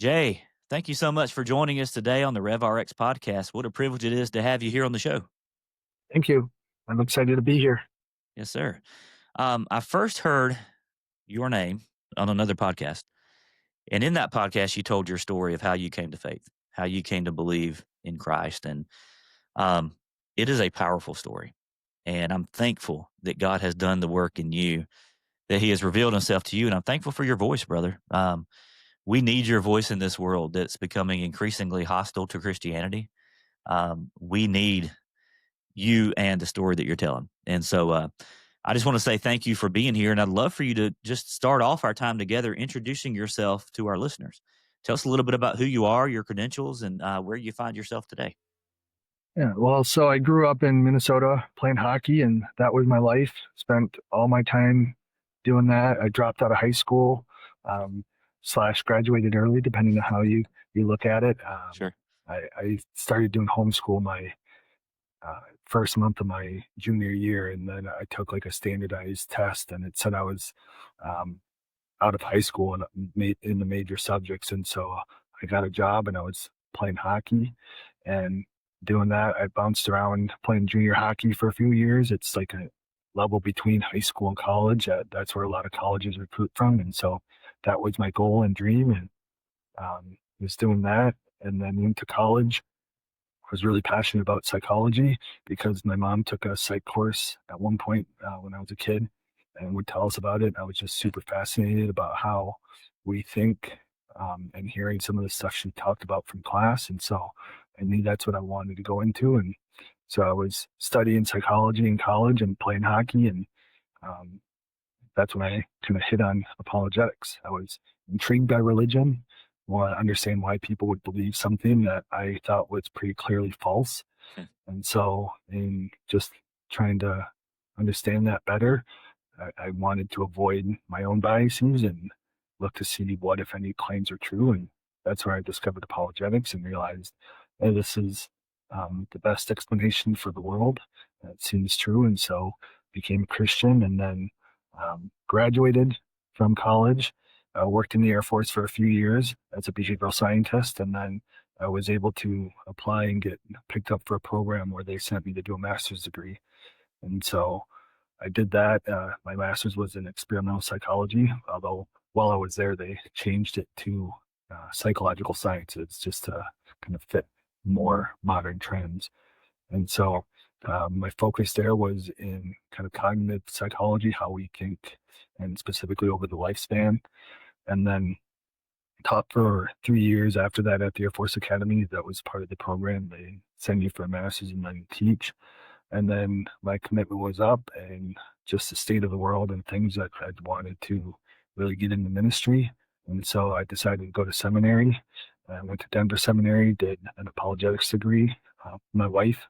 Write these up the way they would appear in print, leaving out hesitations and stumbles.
Jay, thank you so much for joining us today on the RevRx podcast. What a privilege it is to have you here on the show. Thank you. I'm excited to be here. Yes, sir. I first heard your name on another podcast. And in that podcast, you told your story of how you came to faith, how you came to believe in Christ. And um, it is a powerful story. And I'm thankful that God has done the work in you, that He has revealed Himself to you. And I'm thankful for your voice, brother. We need your voice in this world that's becoming increasingly hostile to Christianity. We need you and the story that you're telling. And so I just want to say thank you for being here. And I'd love for you to just start off our time together introducing yourself to our listeners. Tell us a little bit about who you are, your credentials, and where you find yourself today. Yeah, well, so I grew up in Minnesota playing hockey, and that was my life. Spent all my time doing that. I dropped out of high school, slash graduated early, depending on how you look at it. Sure. I started doing homeschool my first month of my junior year, and then I took like a standardized test, and it said I was um, out of high school and in the major subjects. And so I got a job and I was playing hockey and doing that. I bounced around playing junior hockey for a few years. It's like a level between high school and college. That's where a lot of colleges recruit from. And so that was my goal and dream. And was doing that. And then went to college. Was really passionate about psychology because my mom took a psych course at one point when I was a kid and would tell us about it. I was just super fascinated about how we think and hearing some of the stuff she talked about from class. And so I knew that's what I wanted to go into. And so I was studying psychology in college and playing hockey. And um, that's when I kind of hit on apologetics. I was intrigued by religion, want to understand why people would believe something that I thought was pretty clearly false. Hmm. And so, in just trying to understand that better, I wanted to avoid my own biases and look to see what, if any, claims are true. And that's where I discovered apologetics and realized, hey, this is the best explanation for the world. That seems true. And so became a Christian and then graduated from college, worked in the Air Force for a few years as a behavioral scientist. And then I was able to apply and get picked up for a program where they sent me to do a master's degree. And so I did that. My master's was in experimental psychology, although while I was there, they changed it to psychological sciences just to kind of fit more modern trends. And so my focus there was in kind of cognitive psychology, how we think, and specifically over the lifespan. And then taught for 3 years after that at the Air Force Academy. That was part of the program. They send you for a master's and then you teach. And then my commitment was up and just the state of the world and things that I'd wanted to really get into ministry. And so I decided to go to seminary. I went to Denver Seminary, did an apologetics degree. My wife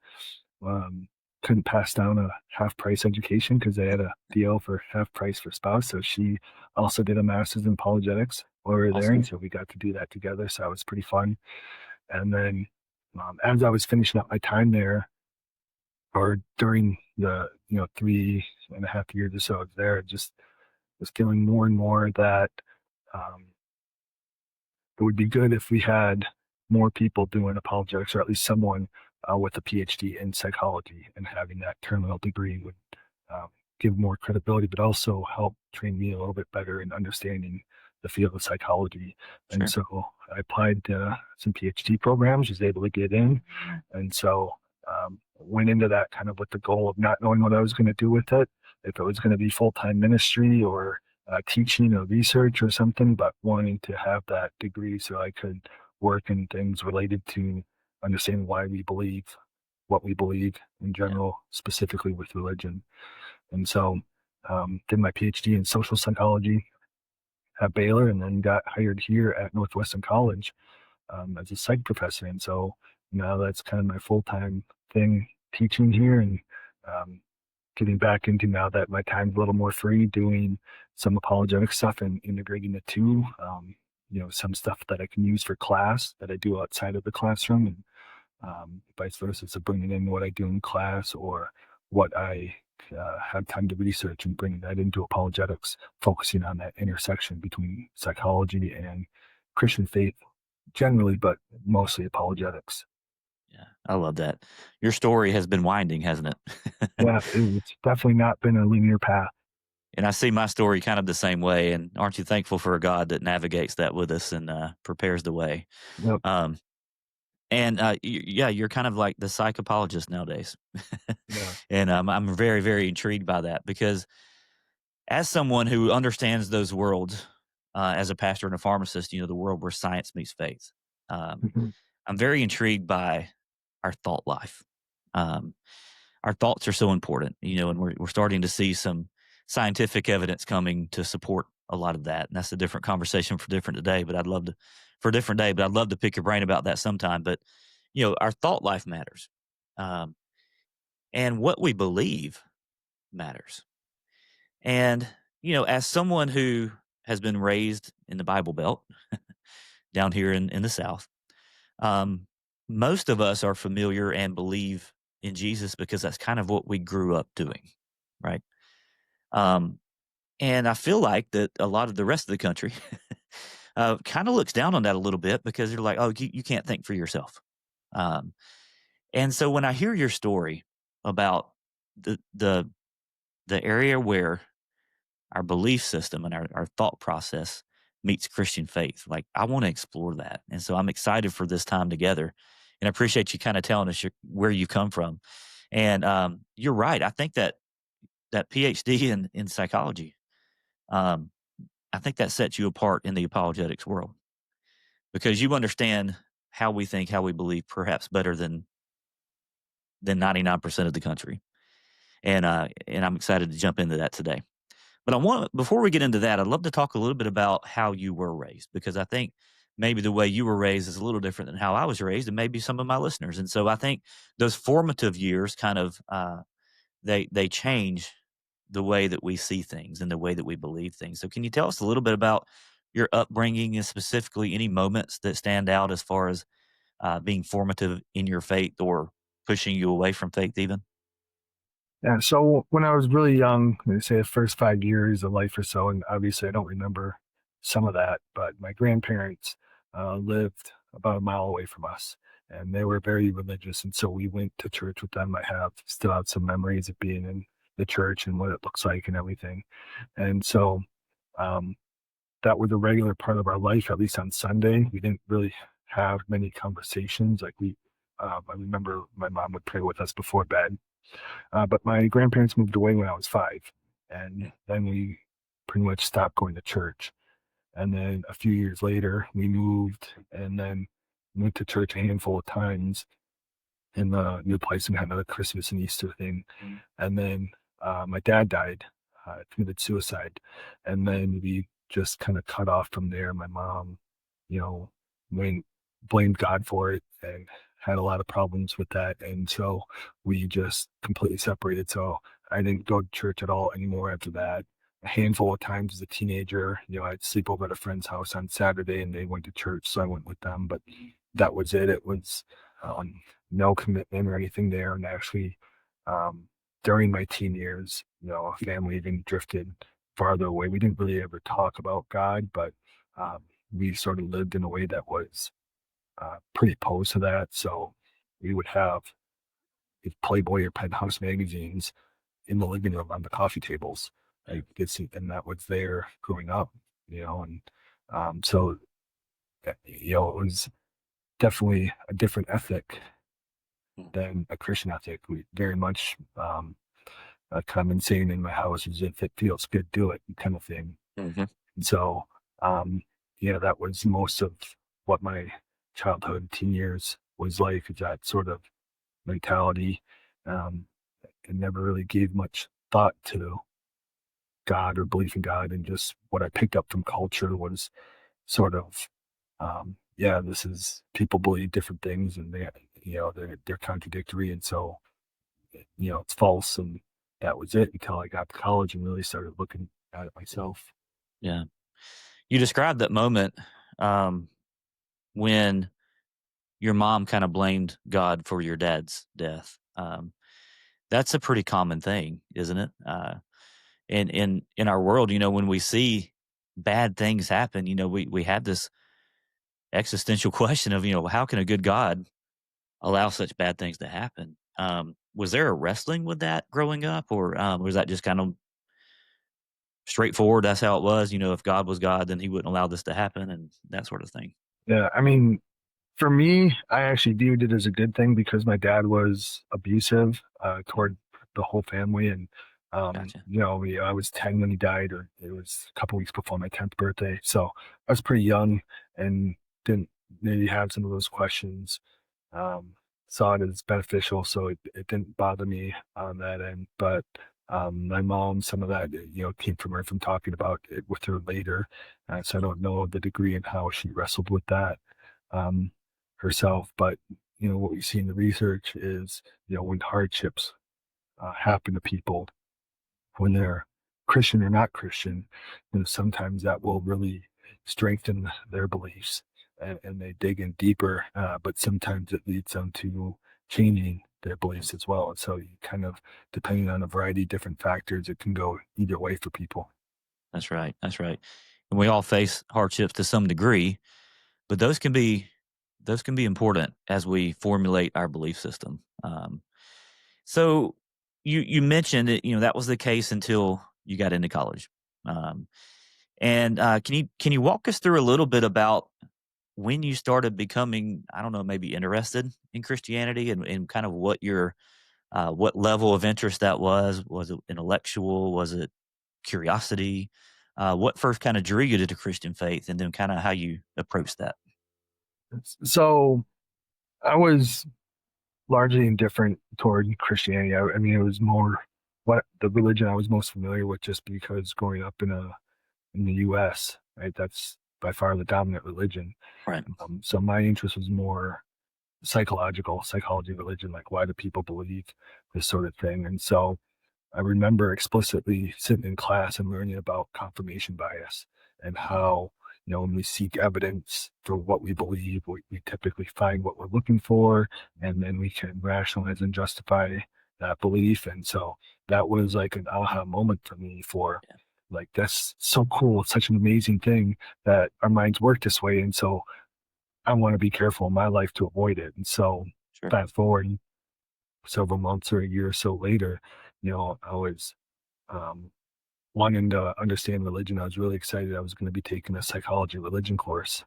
um, couldn't pass down a half price education because they had a deal for half price for spouse. So she also did a master's in apologetics while we were there. Awesome. And so we got to do that together. So that was pretty fun. And then as I was finishing up my time there, or during the 3.5 years or so I was there, I just was feeling more and more that um, it would be good if we had more people doing apologetics, or at least someone with a PhD in psychology, and having that terminal degree would um, give more credibility, but also help train me a little bit better in understanding the field of psychology. And Sure. so I applied to some PhD programs, was able to get in. And so went into that kind of with the goal of not knowing what I was going to do with it, if it was going to be full-time ministry or teaching or research or something, but wanting to have that degree so I could work in things related to understanding why we believe what we believe in Yeah. general, specifically with religion. And so did my PhD in social psychology at Baylor and then got hired here at Northwestern College as a psych professor. And so now that's kind of my full-time thing, teaching here and um, getting back into, now that my time's a little more free, doing some apologetic stuff and integrating the two. Some stuff that I can use for class that I do outside of the classroom, and vice versa. So bringing in what I do in class or what I have time to research and bringing that into apologetics, focusing on that intersection between psychology and Christian faith generally, but mostly apologetics. Yeah, I love that. Your story has been winding, hasn't it? Yeah, it's definitely not been a linear path. And I see my story kind of the same way. And aren't you thankful for a God that navigates that with us and prepares the way? Yep. Um, yeah, you're kind of like the psychopologist nowadays. Yeah. And I'm very, very intrigued by that because as someone who understands those worlds, as a pastor and a pharmacist, the world where science meets faith, um, Mhm. I'm very intrigued by our thought life. Um, our thoughts are so important, and we're starting to see some scientific evidence coming to support a lot of that. And that's a different conversation for different today, but I'd love to for a different day, but I'd love to pick your brain about that sometime. But our thought life matters. Um, and what we believe matters. And, as someone who has been raised in the Bible Belt down here in the South, um, most of us are familiar and believe in Jesus because that's kind of what we grew up doing, right? Um, and I feel like that a lot of the rest of the country kind of looks down on that a little bit because they're like, oh, you can't think for yourself. Um, and so when I hear your story about the the the area where our belief system and our thought process meets Christian faith. Like, I want to explore that. And so I'm excited for this time together. And I appreciate you kind of telling us where you come from. And you're right. I think that PhD in psychology, um, I think that sets you apart in the apologetics world because you understand how we think, how we believe, perhaps better than 99% of the country. And I'm excited to jump into that today. But I want before we get into that, I'd love to talk a little bit about how you were raised because I think maybe the way you were raised is a little different than how I was raised, and maybe some of my listeners. And so I think those formative years kind of they change the way that we see things and the way that we believe things. So can you tell us a little bit about your upbringing and specifically any moments that stand out as far as being formative in your faith or pushing you away from faith, even? Yeah. So when I was really young, they say the first 5 years of life or so, and obviously I don't remember some of that, but my grandparents lived about a mile away from us, and they were very religious, and so we went to church with them. I have still have some memories of being in the church and what it looks like and everything, and so um, that was a regular part of our life. At least on Sunday, we didn't really have many conversations. I remember my mom would pray with us before bed, but my grandparents moved away when I was 5, and then we pretty much stopped going to church. And then a few years later, we moved and then went to church a handful of times in the new place and had another Christmas and Easter thing. And then my dad died, committed suicide. And then we just kind of cut off from there. My mom, you know, went, blamed God for it and had a lot of problems with that. And so we just completely separated. So I didn't go to church at all anymore after that. A handful of times as a teenager, I'd sleep over at a friend's house on Saturday and they went to church. So I went with them, but that was it. It was um, no commitment or anything there. And actually, um, during my teen years, our family even drifted farther away. We didn't really ever talk about God, but we sort of lived in a way that was pretty opposed to that. So we would have Playboy or Penthouse magazines in the living room on the coffee tables. I could see, and that was there growing up, and so it was definitely a different ethic than a Christian ethic. We very much come and saying in my house is if it feels good, do it kind of thing. Mm-hmm. And so, um, that was most of what my childhood, teen years was like, is that sort of mentality. Um, and never really gave much thought to God or belief in God. And just what I picked up from culture was sort of, yeah, this is people believe different things and they're contradictory. And so it's false. And that was it until I got to college and really started looking at it myself. Yeah. You described that moment um, when your mom kind of blamed God for your dad's death. That's a pretty common thing, isn't it? In our world, when we see bad things happen, we have this existential question of, how can a good God allow such bad things to happen? Was there a wrestling with that growing up, or was that just kind of straightforward? That's how it was. If God was God, then He wouldn't allow this to happen, and that sort of thing. Yeah, I mean, for me, I actually viewed it as a good thing because my dad was abusive toward the whole family, and Gotcha. I was 10 when he died, or it was a couple weeks before my 10th birthday, so I was pretty young and didn't maybe have some of those questions. Um, Saw it as beneficial, so it didn't bother me on that end. But my mom, some of that came from her from talking about it with her later, so I don't know the degree and how she wrestled with that um, herself. But what we see in the research is when hardships happen to people, when they're Christian or not Christian, sometimes that will really strengthen their beliefs and they dig in deeper. But sometimes it leads them to changing their beliefs as well. And so you kind of, depending on a variety of different factors, it can go either way for people. That's right. That's right. And we all face hardships to some degree, but those can be important as we formulate our belief system. So you mentioned that that was the case until you got into college. Um, and can you walk us through a little bit about when you started becoming, I don't know, maybe interested in Christianity, and kind of what level of interest that was? Was it intellectual? Was it curiosity? What first kind of drew you to the Christian faith, and then kind of how you approached that? So I was largely indifferent toward Christianity. I mean, it was more what the religion I was most familiar with just because growing up in the US, right? That's by far the dominant religion. Right. So my interest was more psychology, religion, like why do people believe this sort of thing? And so I remember explicitly sitting in class and learning about confirmation bias and how, when we seek evidence for what we believe, we typically find what we're looking for, and then we can rationalize and justify that belief. And so that was like an aha moment for me for Yeah. like, that's so cool. It's such an amazing thing that our minds work this way. And so I want to be careful in my life to avoid it. And so Sure. fast forward several months or a year or so later, I was um, wanting to understand religion. I was really excited. I was going to be taking a psychology religion course.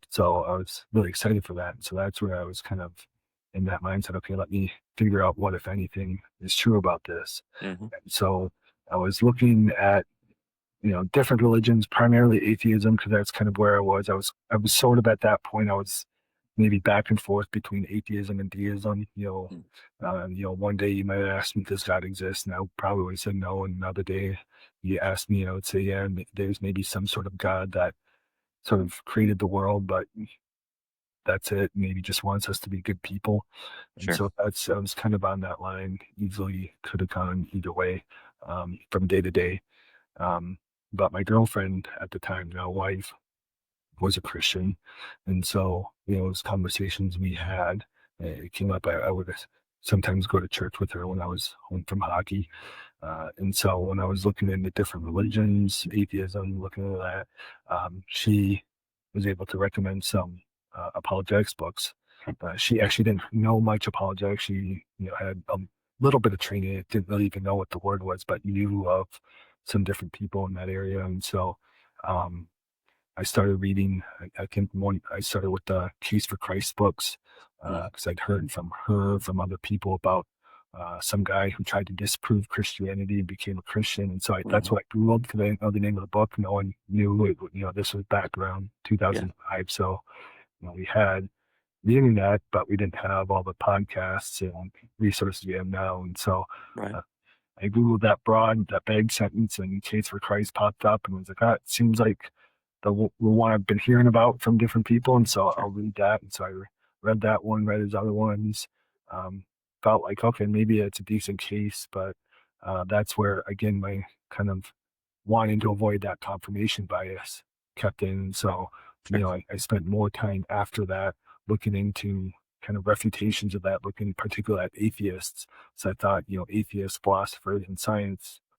So I was really excited for that. So that's where I was kind of in that mindset. Okay, let me figure out what, if anything, is true about this. Hmm. And so I was looking at different religions, primarily atheism, because that's kind of where I was. I was sort of at that point. I was maybe back and forth between atheism and deism. One day you might ask me, does God exist? And I probably would have said no. And another day you ask me, I would say, yeah, there's maybe some sort of God that sort of created the world, but that's it. Maybe just wants us to be good people. And Sure. so I was kind of on that line. Easily could have gone either way from day to day. Um, but my girlfriend at the time, now wife, was a Christian. And so, those conversations we had, it came up. I would sometimes go to church with her when I was home from hockey. And so when I was looking into different religions, atheism, looking at that, she was able to recommend some apologetics books. She actually didn't know much apologetics. She, had a little bit of training. Didn't really even know what the word was, but knew of some different people in that area. And so, um, I started reading. I started with the Case for Christ books Mm. because I'd heard from her, from other people about some guy who tried to disprove Christianity and became a Christian. And so that's Hmm. what I Googled because I didn't know the name of the book. No one knew it. This was back around Yeah. 2005. So, we had the internet, but we didn't have all the podcasts and resources we have now. And so Right. uh, I Googled that vague sentence, and Case for Christ popped up and was like, ah, it seems like the one I've been hearing about from different people. And so I'll Sure. read that. And so I read that one, read his other ones. Um, Felt like, okay, maybe it's a decent case, but that's where, again, my kind of wanting to avoid that confirmation bias kept in. And so, Sure. I spent more time after that looking into kind of refutations of that, looking particularly at atheists. So I thought, atheists, philosophers, and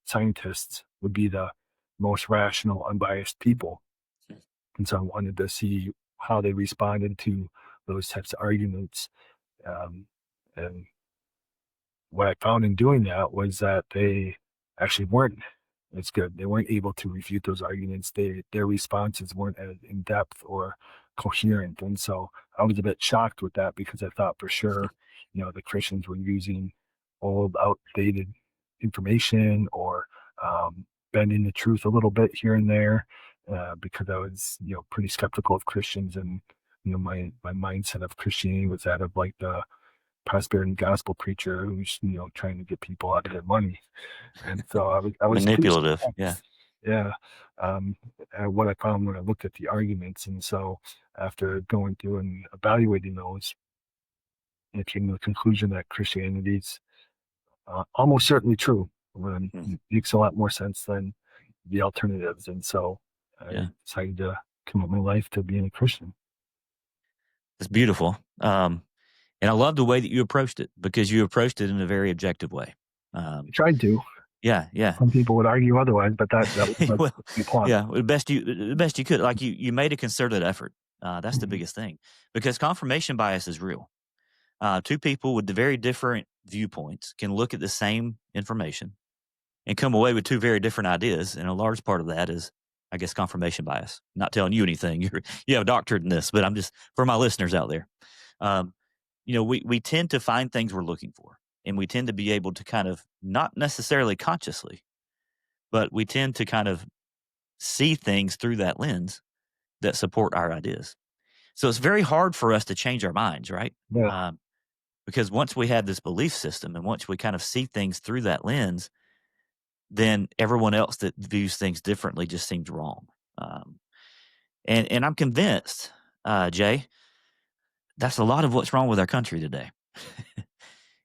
scientists would be the most rational, unbiased people. Mm. And so I wanted to see how they responded to those types of arguments. Um, and what I found in doing that was that they actually weren't as good. They weren't able to refute those arguments. Their responses weren't as in depth or coherent. And so I was a bit shocked with that because I thought for sure, the Christians were using old, outdated information or bending the truth a little bit here and there, because I was, pretty skeptical of Christians, and my mindset of Christianity was that of like the prosperity gospel preacher who's trying to get people out of their money. And so I was pretty Manipulative. Yeah. surprised. Yeah. um at what I found when I looked at the arguments. And so after going through and evaluating those, I came to the conclusion that Christianity's almost certainly true. Mm, It makes a lot more sense than the alternatives. And so I yeah. decided to commit my life to being a Christian. It's beautiful. And I love the way that you approached it because you approached it in a very objective way. I Um, tried to. yeah, yeah. Some people would argue otherwise, but that was Well, my point. yeah, the best you could. Like you made a concerted effort. That's the Mhm. biggest thing because confirmation bias is real. Two people with the very different viewpoints can look at the same information and come away with two very different ideas. And a large part of that is, I guess, confirmation bias. Not telling you anything. You have a doctorate in this, but I'm just for my listeners out there. Um, we tend to find things we're looking for, and we tend to be able to kind of not necessarily consciously, but we tend to kind of see things through that lens that support our ideas. So it's very hard for us to change our minds, right? Yeah. Um, because once we have this belief system and once we kind of see things through that lens, then everyone else that views things differently just seems wrong. Um, and I'm convinced, Jay, that's a lot of what's wrong with our country today.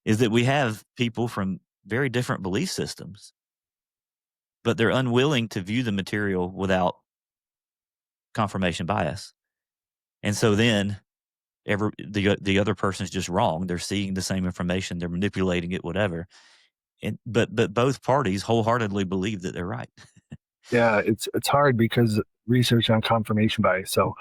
Is that we have people from very different belief systems, but they're unwilling to view the material without confirmation bias. And so then the other person's just wrong. They're seeing the same information, they're manipulating it, whatever. And but both parties wholeheartedly believe that they're right. Yeah, it's hard because research on confirmation bias. So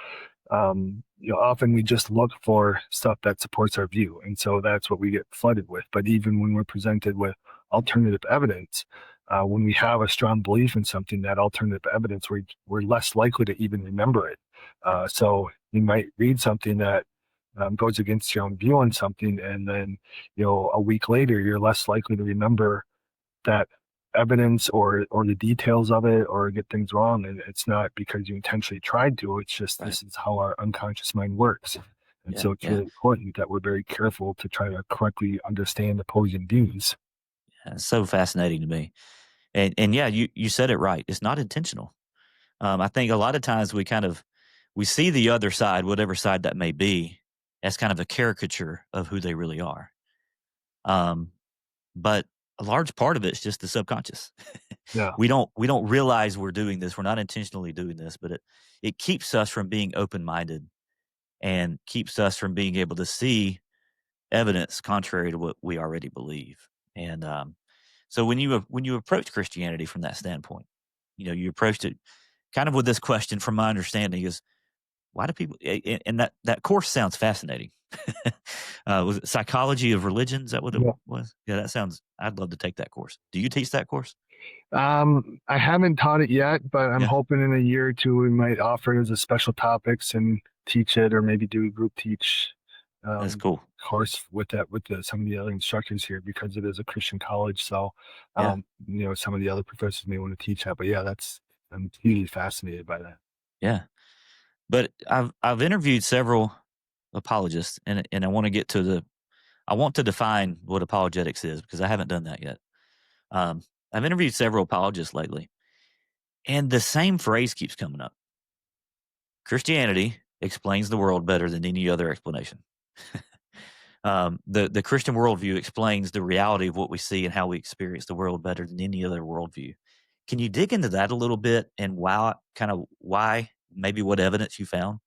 often we just look for stuff that supports our view, and so that's what we get flooded with. But even when we're presented with alternative evidence, when we have a strong belief in something, that alternative evidence, we're less likely to even remember it. Yeah, So you might read something that goes against your own view on something, and then a week later you're less likely to remember that evidence or the details of it or get things wrong. And it's not because you intentionally tried to, it's just right. this is how our unconscious mind works. And Yeah, so it's yeah, really important that we're very careful to try to correctly understand opposing views. yeah. It's so fascinating to me. And yeah, you said it right. It's not intentional. I think a lot of times we see the other side, whatever side that may be, as kind of a caricature of who they really are. Um, but a large part of it's just the subconscious. Yeah. We don't realize we're doing this. We're not intentionally doing this, but it keeps us from being open minded and keeps us from being able to see evidence contrary to what we already believe. And so when you approach Christianity from that standpoint, you approached it kind of with this question. From my understanding, is why do people? And that course sounds fascinating. Was it psychology of religion? Is that what it Yeah. was? Yeah, that sounds. I'd love to take that course. Do you teach that course? I haven't taught it yet, but I'm Yeah, hoping in a year or two we might offer it as a special topics and teach it, or maybe do a group teach that's um, cool. course with some of the other instructors here, because it is a Christian college. So Yeah, some of the other professors may want to teach that. But yeah, I'm hugely fascinated by that. yeah. But I've interviewed several apologists, and I want to get to I want to define what apologetics is because I haven't done that yet. Um, I've interviewed several apologists lately, and the same phrase keeps coming up. Christianity explains the world better than any other explanation. The Christian worldview explains the reality of what we see and how we experience the world better than any other worldview. Can you dig into that a little bit and why maybe what evidence you found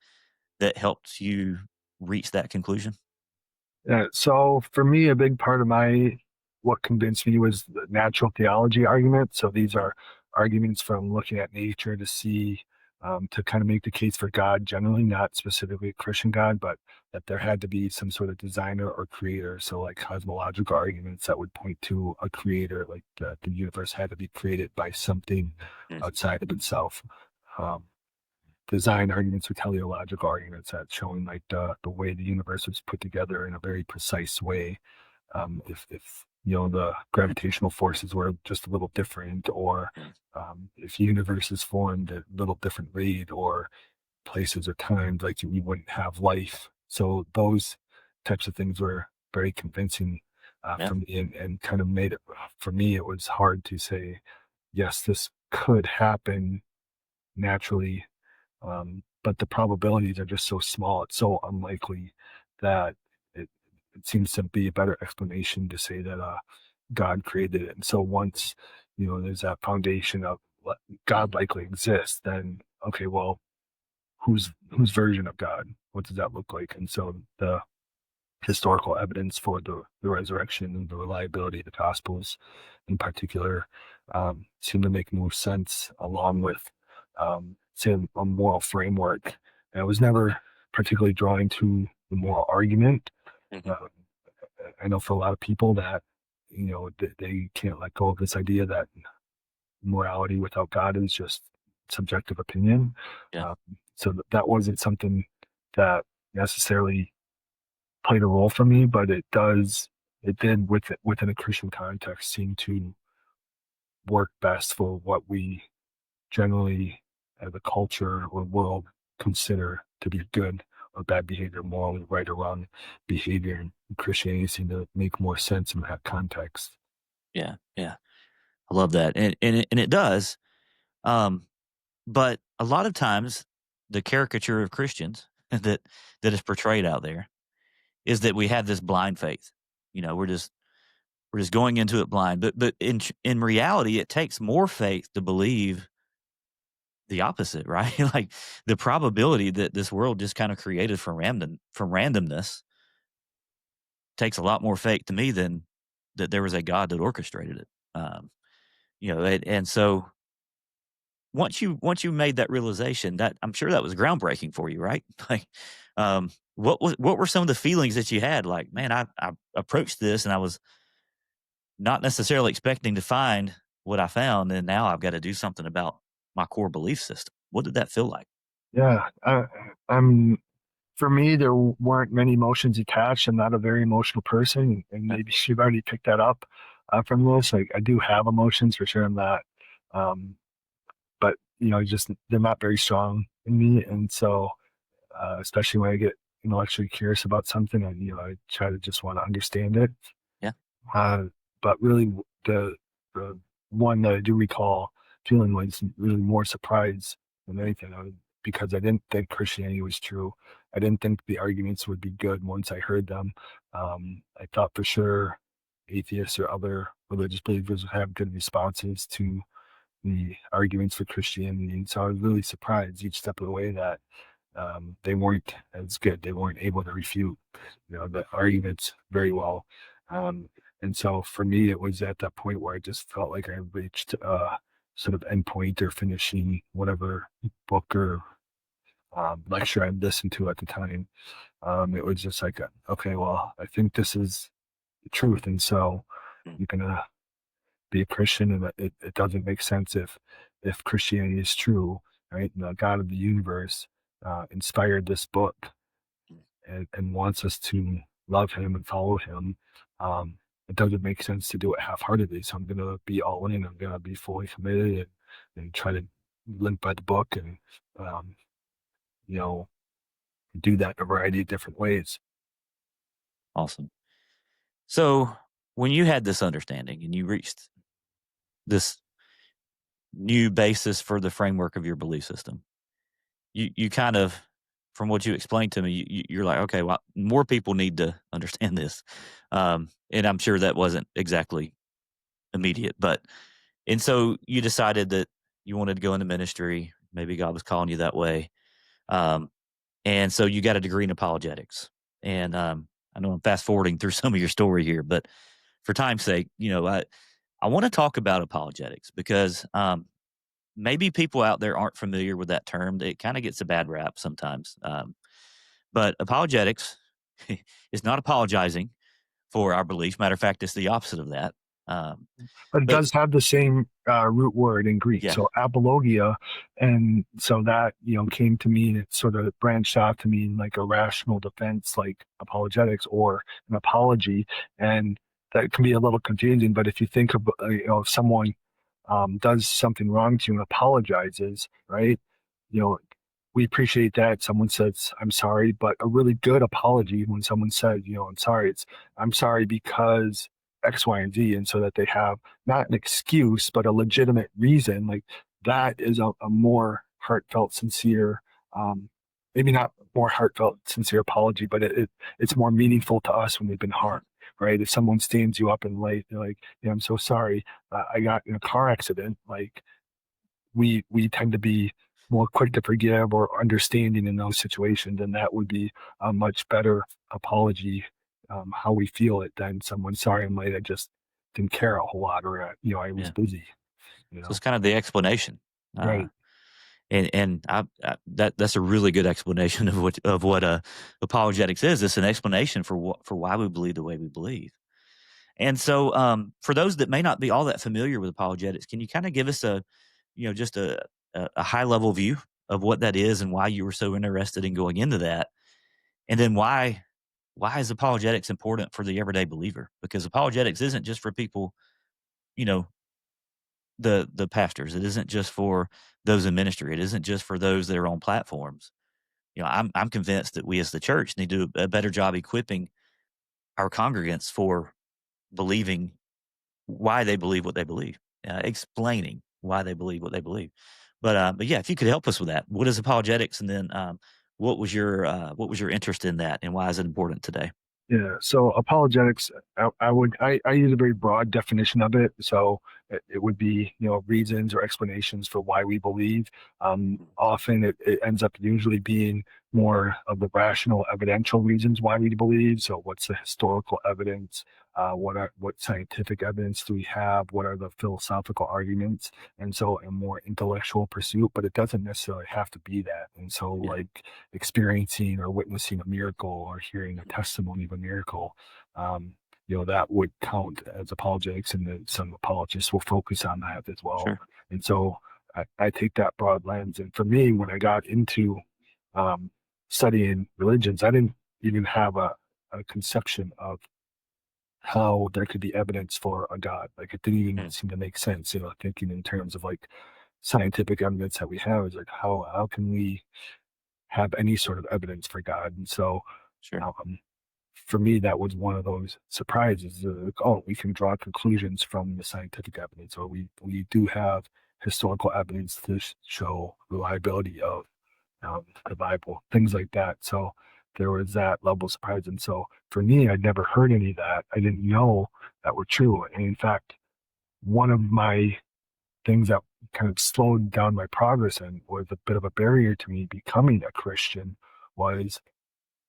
that helped you reach that conclusion? Yeah. So for me, a big part of what convinced me was the natural theology argument. So these Yeah, are arguments from looking at nature to see to kind of make the case for God generally, not specifically a Christian God, but that there had to be some sort of designer or creator. So, like cosmological arguments that would point to a creator, like the universe had to be created by something Mm. outside of itself. Um, Design arguments or teleological arguments that showing like the way the universe was put together in a very precise way. If you know the gravitational forces were just a little different, or Mm. if the universe is formed at a little different rate, or places or times, like we wouldn't have life. So those types of things were very convincing Yeah. for me, and kind of made it for me. It was hard to say, yes, this could happen naturally, but the probabilities are just so small. It's so unlikely that it, it seems to be a better explanation to say that God created it. And so once there's that foundation of Mm. God likely exists, then okay, well, whose version of God? What does that look like? And so the historical evidence for the resurrection and the reliability of the Gospels in particular seem to make more sense, along with, say, a moral framework. And I was never particularly drawn to the moral argument. Mhm. Uh, I know for a lot of people that, they can't let go of this idea that morality without God is just subjective opinion. Yeah. Um, so that wasn't something that necessarily played a role for me, but it did within a Christian context seem to work best for what we generally as a culture or world consider to be good or bad behavior, morally right or wrong behavior. And Christianity seemed to make more sense in that context. Yeah. Yeah. I love that. And it does. Um, but a lot of times the caricature of Christians that is portrayed out there is that we have this blind faith. We're just going into it blind. But in reality, it takes more faith to believe the opposite, right? Like the probability that this world just kind of created from randomness takes a lot more faith to me than that there was a God that orchestrated it. And so once you made that realization, that I'm sure that was groundbreaking for you, right? Like, what were some of the feelings that you had? Like, man, I approached this and I was not necessarily expecting to find what I found, and now I've got to do something about my core belief system. What did that feel like? Yeah, I'm for me, there weren't many emotions attached. I'm not a very emotional person, and Yeah. maybe you've already picked that up from this. Like, I do have emotions for sure. I'm not, um, but just they're not very strong in me, and so especially when I get intellectually curious about something, I try to just want to understand it. Yeah. Uh, but really, the one that I do recall feeling was really more surprise than Mm. anything. Because I didn't think Christianity was true. I didn't think the arguments would be good once I heard them. I thought for sure atheists or other religious believers would have good responses to the arguments for Christianity, and so I was really surprised each step of the way that they weren't as good. They weren't able to refute, the arguments very well. Um, and so for me, it was at that point where I just felt like I reached a sort of endpoint or finishing whatever book or lecture I listened to at the time. It was just like, okay, well, I think this is the truth. And so Mm. you're going to be a Christian, and it doesn't make sense if Christianity is true, right? And the God of the universe inspired this book, Mm. and wants us to love him and follow him. Um, it doesn't make sense to do it half-heartedly. So I'm going to be all in. I'm going to be fully committed, and try to live by the book, and um, you know do that in a variety of different ways. Awesome. So when you had this understanding and you reached this new basis for the framework of your belief system, you kind of, from what you explained to me, you're like, okay, well, more people need to understand this. And I'm sure that wasn't exactly immediate, but and so you decided that you wanted to go into ministry. Maybe God was calling you that way. Um, and so you got a degree in apologetics. And I know I'm fast forwarding through some of your story here, but for time's sake, I want to talk about apologetics because maybe people out there aren't familiar with that term. It kind of gets a bad rap sometimes. But apologetics is not apologizing for our belief. Matter of fact, it's the opposite of that. Um, But it but does have the same root word in Greek. yeah, So apologia, and so that came to mean, it sort of branched out to mean like a rational defense, like apologetics or an apology, and that can be a little confusing. But if you think of if someone does something wrong to you and apologizes, right? You know, we appreciate that someone says I'm sorry, but a really good apology when someone says, I'm sorry, I'm sorry because X, Y, and Z, and so that they have not an excuse but a legitimate reason. Like that is a more heartfelt, sincere, um, maybe not more heartfelt, sincere apology, but it's more meaningful to us when they've been mhm, harmed. Right? If someone stands you up and late, they're like, I'm so sorry. I got in a car accident. Like we tend to be more quick to forgive or understanding in those situations, and that would be a much better apology, how we feel it, than someone, sorry I'm late, I just didn't care a whole lot, or I was yeah. busy. So it's kind of the explanation. Uh, Right. and that's a really good explanation of what apologetics is. It's an explanation for why we believe the way we believe. And so, for those that may not be all that familiar with apologetics, can you kind of give us just a high level view of what that is and why you were so interested in going into that, and then why is apologetics important for the everyday believer? Because apologetics isn't just for people, you know, the pastors. It isn't just for those in ministry. It isn't just for those that are on platforms. I'm convinced that we as the church need to do a better job equipping our congregants for believing why they believe what they believe, explaining why they believe what they believe. But yeah, if you could help us with that, what is apologetics, and then what was your interest in that, and why is it important today? Yeah. So apologetics, I use a very broad definition of it. So it would be, reasons or explanations for why we believe. Often it ends up usually being more of the rational, evidential reasons why we believe. So what's the historical evidence? What scientific evidence do we have? What are the philosophical arguments? And so a more intellectual pursuit, but it doesn't necessarily have to be that. And so Yeah, like experiencing or witnessing a miracle or hearing a testimony of a miracle, that would count as apologetics, and then some apologists will focus on that as well. sure. And so I take that broad lens. And for me, when I got into um, studying religions, I didn't even have a conception of how there could be evidence for a God. Like it didn't even Mm, seem to make sense, thinking in terms of like scientific evidence that we have is like how can we have any sort of evidence for God? And so sure. um, for me, that was one of those surprises. Like, oh, we can draw conclusions from the scientific evidence, or we do have historical evidence to show reliability of the Bible, things like that. So there was that level of surprise. And so for me, I'd never heard any of that. I didn't know that were true. And in fact, one of my things that kind of slowed down my progress and was a bit of a barrier to me becoming a Christian was,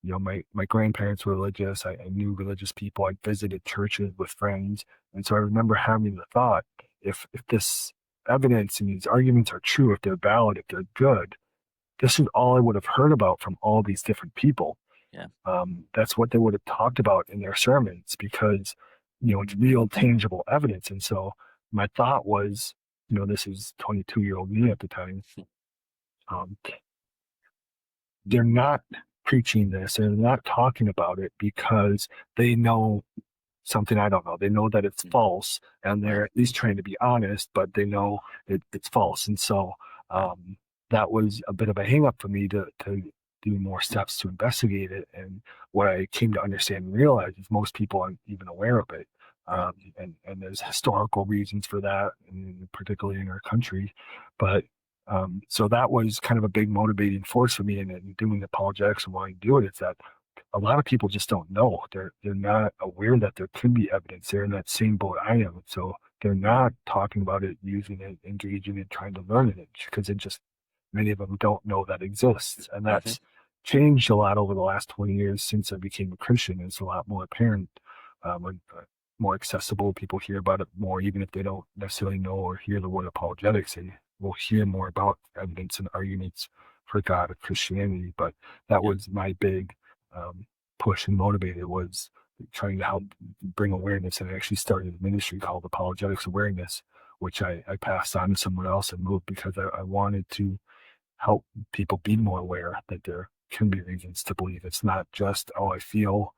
my grandparents were religious. I knew religious people. I visited churches with friends. And so I remember having the thought, if this evidence and these arguments are true, if they're valid, if they're good, this is all I would have heard about from all these different people. Yeah, That's what they would have talked about in their sermons because, it's real tangible evidence. And so my thought was, this is 22-year-old me at the time. Um, they're not preaching this, they're not talking about it because they know something I don't know. They know that it's mm, false, and right, they're at least trying to be honest, but they know it's false. And so right, that was a bit of a hang up for me to do more steps to investigate it. And what I came to understand and realize is most people aren't even aware of it. right, And there's historical reasons for that, and particularly in our country. But so that was kind of a big motivating force for me in doing apologetics and wanting to do it. It's that a lot of people just don't know. They're not aware that there could be evidence. They're in that same boat I am. So they're not talking about it, using it, engaging it, trying to learn it because it just many of them don't know that exists. And hmm, that's changed a lot over the last 20 years since I became a Christian. It's a lot more apparent, and more accessible. People hear about it more, even if they don't necessarily know or hear the word apologetics. They we'll hear more about evidence and arguments for God or Christianity. But that Yeah, was my big push and motivator, was trying to help bring awareness. And I actually started a ministry called Apologetics Awareness, which I passed on to someone else and moved because I wanted to help people be more aware that there can be reasons to believe. It's not just, oh, I feel,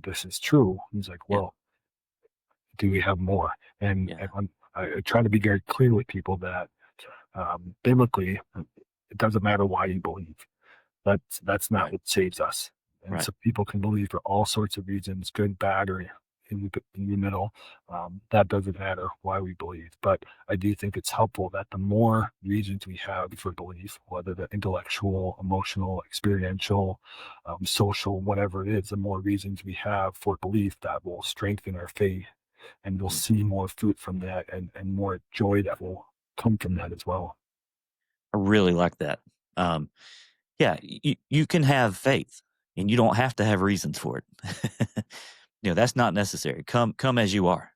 this is true. He's like, yeah, well, do we have more? And yeah, I try to be very clear with people that biblically, it doesn't matter why you believe. That's not right, what saves us. And right. so people can believe for all sorts of reasons, good, bad, or in the middle. That doesn't matter why we believe. But I do think it's helpful that the more reasons we have for belief, whether they're intellectual, emotional, experiential, social, whatever it is, the more reasons we have for belief, that will strengthen our faith, and we'll Mm. see more fruit from that, and more joy that will come from that as well. I really like that. Um, yeah, you can have faith, and you don't have to have reasons for it. That's not necessary. Come as you are.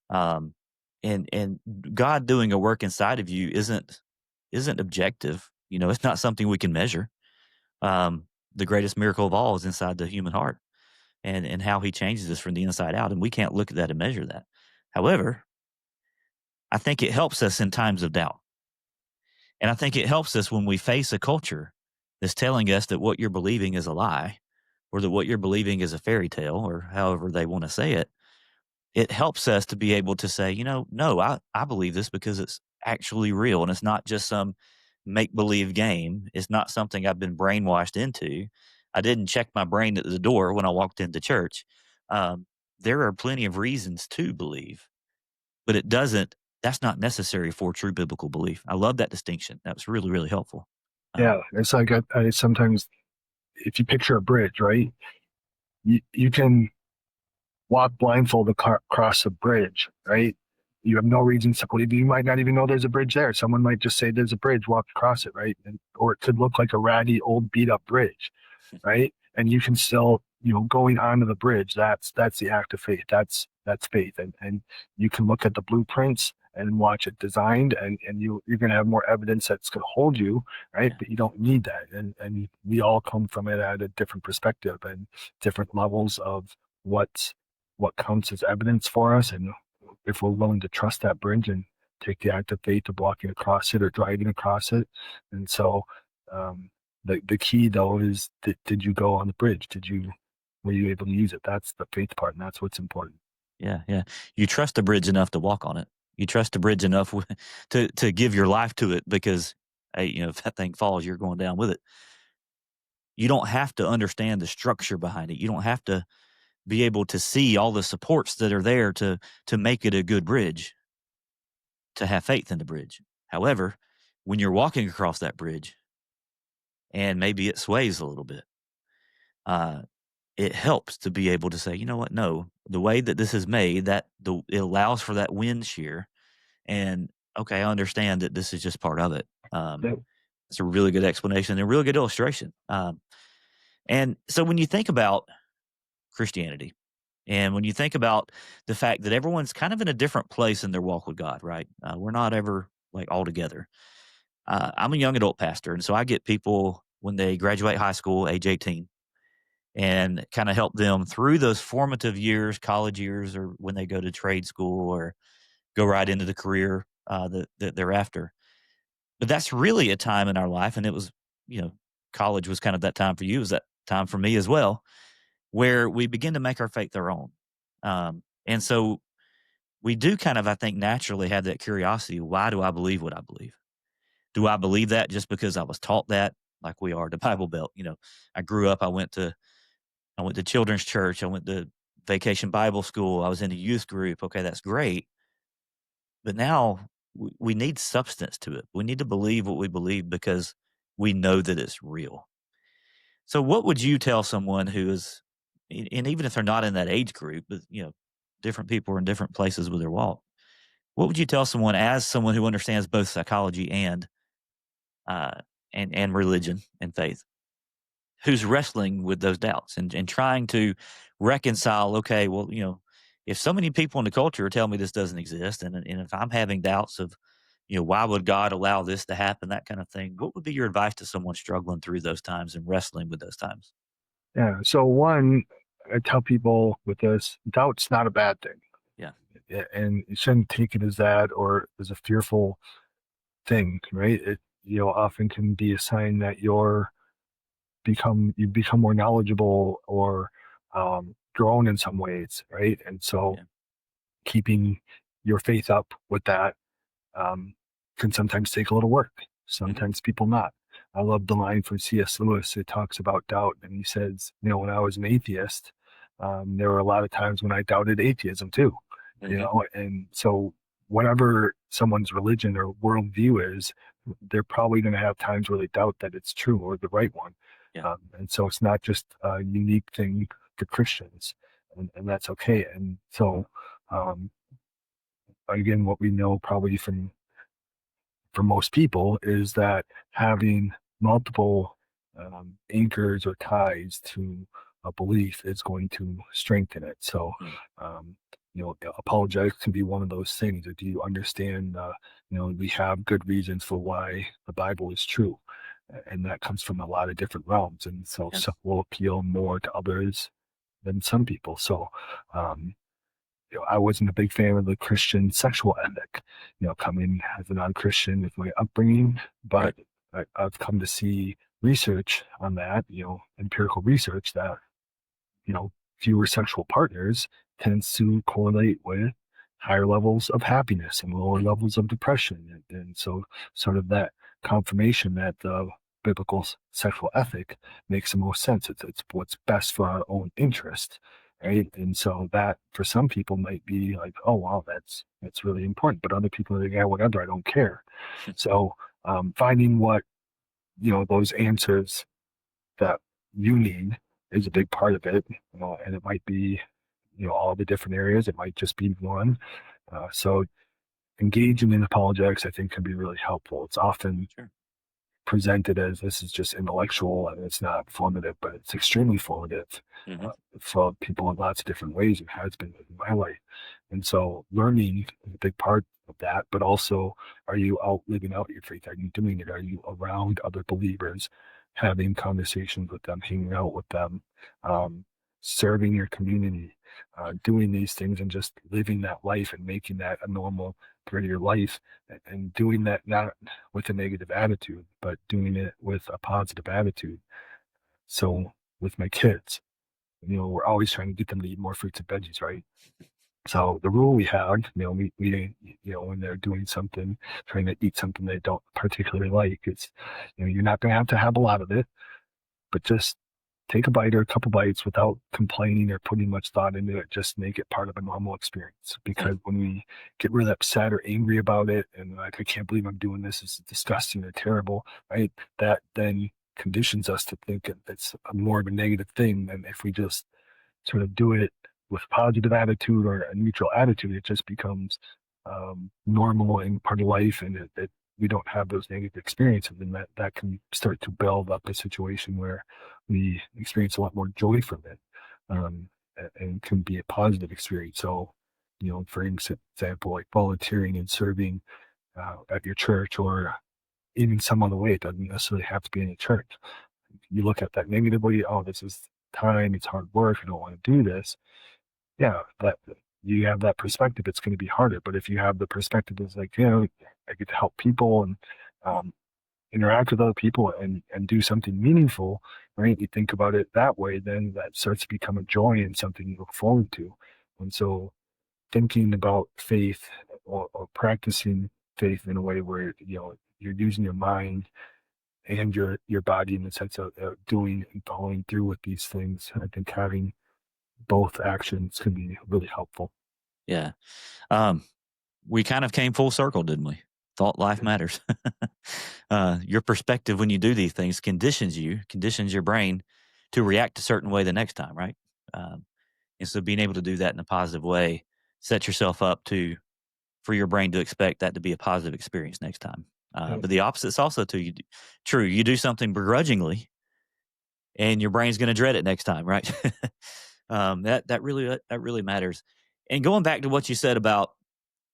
Um, and God doing a work inside of you isn't objective. It's not something we can measure. Um, the greatest miracle of all is inside the human heart, and how He changes us from the inside out, and we can't look at that and measure that. However, I think it helps us in times of doubt. And I think it helps us when we face a culture that's telling us that what you're believing is a lie, or that what you're believing is a fairy tale, or however they want to say it. It helps us to be able to say, no, I believe this because it's actually real, and it's not just some make believe game. It's not something I've been brainwashed into. I didn't check my brain at the door when I walked into church. Um, there are plenty of reasons to believe, but that's not necessary for true biblical belief. I love that distinction. That was really, really helpful. Yeah, Um, it's like I sometimes, if you picture a bridge, right? You can walk blindfolded across a bridge, right? You have no reason to believe. You might not even know there's a bridge there. Someone might just say there's a bridge, walk across it, right? Or it could look like a ratty, old, beat up bridge, right? And you can still, going onto the bridge, that's the act of faith. That's faith. And you can look at the blueprints and watch it designed, and you're gonna have more evidence that's gonna hold you, right? yeah, But you don't need that. And we all come from it at a different perspective and different levels of what what counts as evidence for us, and if we're willing to trust that bridge and take the act of faith of walking across it or driving across it. And so um, the key though is, did you go on the bridge? Were you able to use it? That's the faith part, and that's what's important. yeah, yeah. You trust the bridge enough to walk on it. You trust the bridge enough to give your life to it because, hey, if that thing falls, you're going down with it. You don't have to understand the structure behind it. You don't have to be able to see all the supports that are there to make it a good bridge, to have faith in the bridge. However, when you're walking across that bridge and maybe it sways a little bit, uh, it helps to be able to say, you know what? No, the way that this is made, it allows for that wind shear, and okay, I understand that this is just part of it. Yeah, It's a really good explanation and a really good illustration. And so when you think about Christianity, and when you think about the fact that everyone's kind of in a different place in their walk with God, right? We're not ever like all together. I'm a young adult pastor, and so I get people when they graduate high school, age 18, and kind of help them through those formative years, college years, or when they go to trade school or go right into the career that they're after. But that's really a time in our life, and it was, college was kind of that time for you, it was that time for me as well, where we begin to make our faith our own. And so we do kind of, I think, naturally have that curiosity. Why do I believe what I believe? Do I believe that just because I was taught that, like we are the Bible Belt? I grew up, I went to children's church, I went to vacation Bible school, I was in a youth group. Okay, that's great. But now we need substance to it. We need to believe what we believe because we know that it's real. So, what would you tell someone who is, and even if they're not in that age group, but different people are in different places with their walk. What would you tell someone as someone who understands both psychology uh, and religion and faith, who's wrestling with those doubts and trying to reconcile? Okay, well, if so many people in the culture tell me this doesn't exist, and if I'm having doubts of why would God allow this to happen? That kind of thing. What would be your advice to someone struggling through those times and wrestling with those times? Yeah. So one, I tell people with this, doubt's not a bad thing. Yeah. And you shouldn't take it as that or as a fearful thing, right? It, often can be a sign that you become more knowledgeable or grown in some ways, right? And so Yeah. keeping your faith up with that um, can sometimes take a little work. Hmm. Sometimes people not. I love the line from C.S. Lewis. It talks about doubt, and he says, when I was an atheist, there were a lot of times when I doubted atheism too. Hmm. And so whatever someone's religion or worldview is, they're probably going to have times where they doubt that it's true or the right one. Yeah. And so it's not just a unique thing for Christians, and that's okay. And so um, again, what we know probably from for most people is that having multiple anchors or ties to a belief is going to strengthen it. So, Mm. um, apologetics can be one of those things. Do you understand? We have good reasons for why the Bible is true, and that comes from a lot of different realms. And so, Yeah. some will appeal more to others than some people. So, um, I wasn't a big fan of the Christian sexual ethic, coming as a non-Christian with my upbringing, Right. but I've come to see research on that, empirical research that, fewer sexual partners tends to correlate with higher levels of happiness and lower Mm. levels of depression. And so sort of that confirmation that the biblical sexual ethic makes the most sense. It's what's best for our own interest. Right. And so that for some people might be like, oh wow, that's really important. But other people are like, yeah, whatever, I don't care. So finding what, those answers that you need is a big part of it. And it might be, all the different areas. It might just be one. So engaging in apologetics, I think, can be really helpful. It's often Sure. presented as this is just intellectual and it's not formative, but it's extremely formative Hmm. for people in lots of different ways. It has been in my life. And so learning is a big part of that, but also are you out living out your faith? Are you doing it? Are you around other believers, having conversations with them, hanging out with them, um, serving your community, doing these things and just living that life and making that a normal part of your life and doing that not with a negative attitude, but doing it with a positive attitude. So with my kids, we're always trying to get them to eat more fruits and veggies, right? So the rule we had, when they're doing something, trying to eat something they don't particularly like, it's, you're not going to have a lot of it, but just take a bite or a couple bites without complaining or putting much thought into it. Just make it part of a normal experience. Mm. Because when we get really upset or angry about it and like, I can't believe I'm doing this, it's disgusting or terrible, right? That then conditions us to think that it's a more of a negative thing than if we just sort of do it with a positive attitude or a neutral attitude. It just becomes normal and part of life, and we don't have those negative experiences, and that can start to build up a situation where we experience a lot more joy from it, and can be a positive experience. So, for example, like volunteering and serving at your church or even some other way. It doesn't necessarily have to be in a church. You look at that negatively. Oh, this is time. It's hard work. I don't want to do this. Yeah, that you have that perspective. It's going to be harder. But if you have the perspective, it's like, I get to help people and um, interact with other people and do something meaningful, right? You think about it that way, then that starts to become a joy and something you look forward to. And so thinking about faith or practicing faith in a way where, you're using your mind and your body in the sense of doing and following through with these things. I think having both actions can be really helpful. Yeah. Um, we kind of came full circle, didn't we? Thought life matters. Your perspective when you do these things conditions your brain to react a certain way the next time, right? Um, and so being able to do that in a positive way sets yourself up for your brain to expect that to be a positive experience next time. Yeah. But the opposite is also true. You do something begrudgingly, and your brain's going to dread it next time, right? That really matters. And going back to what you said about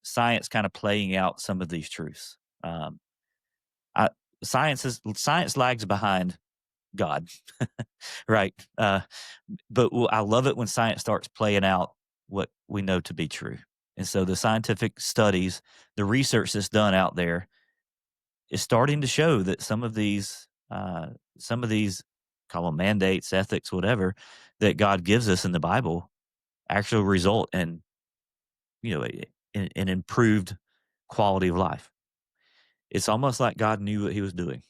science kind of playing out some of these truths. Um, I, science lags behind God, right? But I love it when science starts playing out what we know to be true. And so the scientific studies, the research that's done out there is starting to show that some of these call them mandates, ethics, whatever, that God gives us in the Bible actually result in an improved quality of life. It's almost like God knew what He was doing.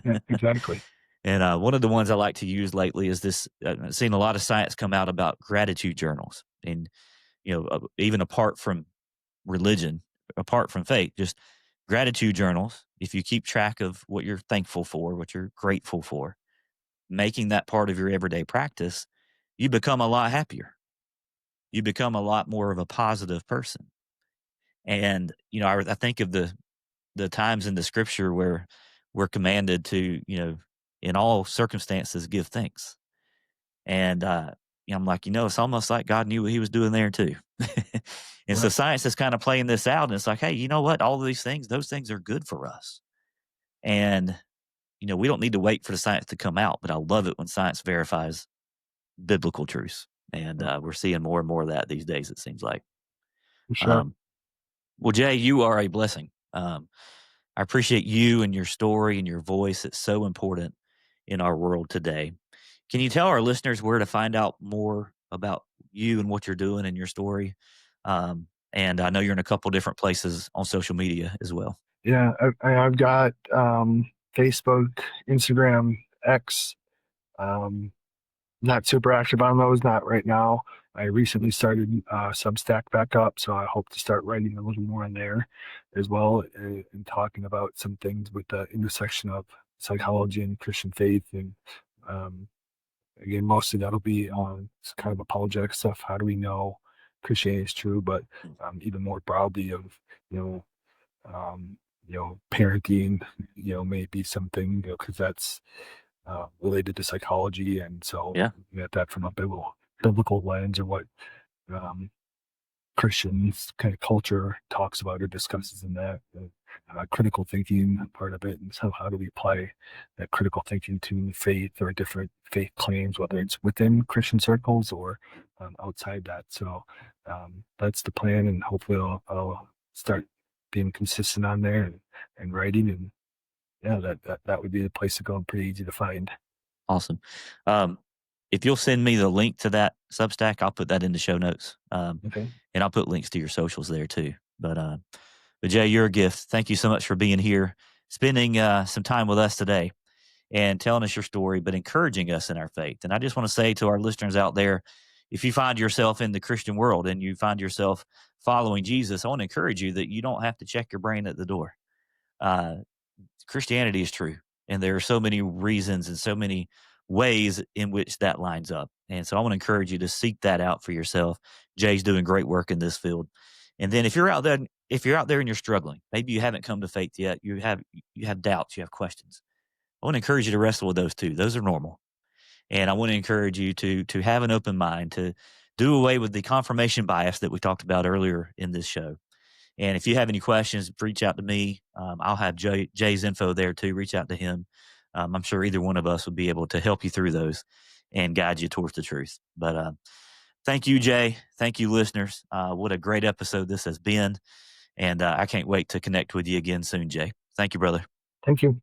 Yeah, exactly. And one of the ones I like to use lately is this. I've seen a lot of science come out about gratitude journals, and even apart from religion, apart from faith, just gratitude journals. If you keep track of what you're thankful for, what you're grateful for, making that part of your everyday practice, you become a lot happier. You become a lot more of a positive person. And I think of the times in the scripture where we're commanded to, in all circumstances, give thanks. And I'm like, it's almost like God knew what He was doing there too. And so Right. science is kind of playing this out, and it's like, hey, you know what? All of these things, those things are good for us. And we don't need to wait for the science to come out, but I love it when science verifies biblical truths. And Yeah, we're seeing more and more of that these days, it seems like. for sure. Um, well, Jay, you are a blessing. I appreciate you and your story and your voice. It's so important in our world today. Can you tell our listeners where to find out more about you and what you're doing and your story? And I know you're in a couple different places on social media as well. Yeah, I've got Facebook, Instagram, X. Um, Not super active on those, not right now. I recently started Substack back up, so I hope to start writing a little more on there as well, and talking about some things with the intersection of psychology and Christian faith. And um, again, mostly that'll be on kind of apologetic stuff. How do we know Christianity is true? But Mm. even more broadly, of you know, parenting, may be something, because that's related to psychology, and so Yeah, at that from a biblical lens, or what um, Christians kind of culture talks about or discusses in that. Critical thinking part of it, and so how do we apply that critical thinking to faith or different faith claims, whether it's within Christian circles or outside that. So that's the plan, and hopefully I'll start being consistent on there, and writing, and yeah, that would be the place to go, and pretty easy to find. awesome. Um, if you'll send me the link to that Substack, I'll put that in the show notes. Okay. And I'll put links to your socials there too. But Jay, you're a gift. Thank you so much for being here, spending some time with us today, and telling us your story, but encouraging us in our faith. And I just want to say to our listeners out there, if you find yourself in the Christian world and you find yourself following Jesus, I want to encourage you that you don't have to check your brain at the door. Uh, Christianity is true, and there are so many reasons and so many ways in which that lines up. And so I want to encourage you to seek that out for yourself. Jay's doing great work in this field. And then if you're out there and you're struggling, maybe you haven't come to faith yet, you have doubts, you have questions. I want to encourage you to wrestle with those too. Those are normal. And I want to encourage you to have an open mind, to do away with the confirmation bias that we talked about earlier in this show. And if you have any questions, reach out to me. I'll have Jay's info there too. Reach out to him. I'm sure either one of us will be able to help you through those and guide you towards the truth. But thank you, Jay. Thank you, listeners. What a great episode this has been. And I can't wait to connect with you again soon, Jay. Thank you, brother. Thank you.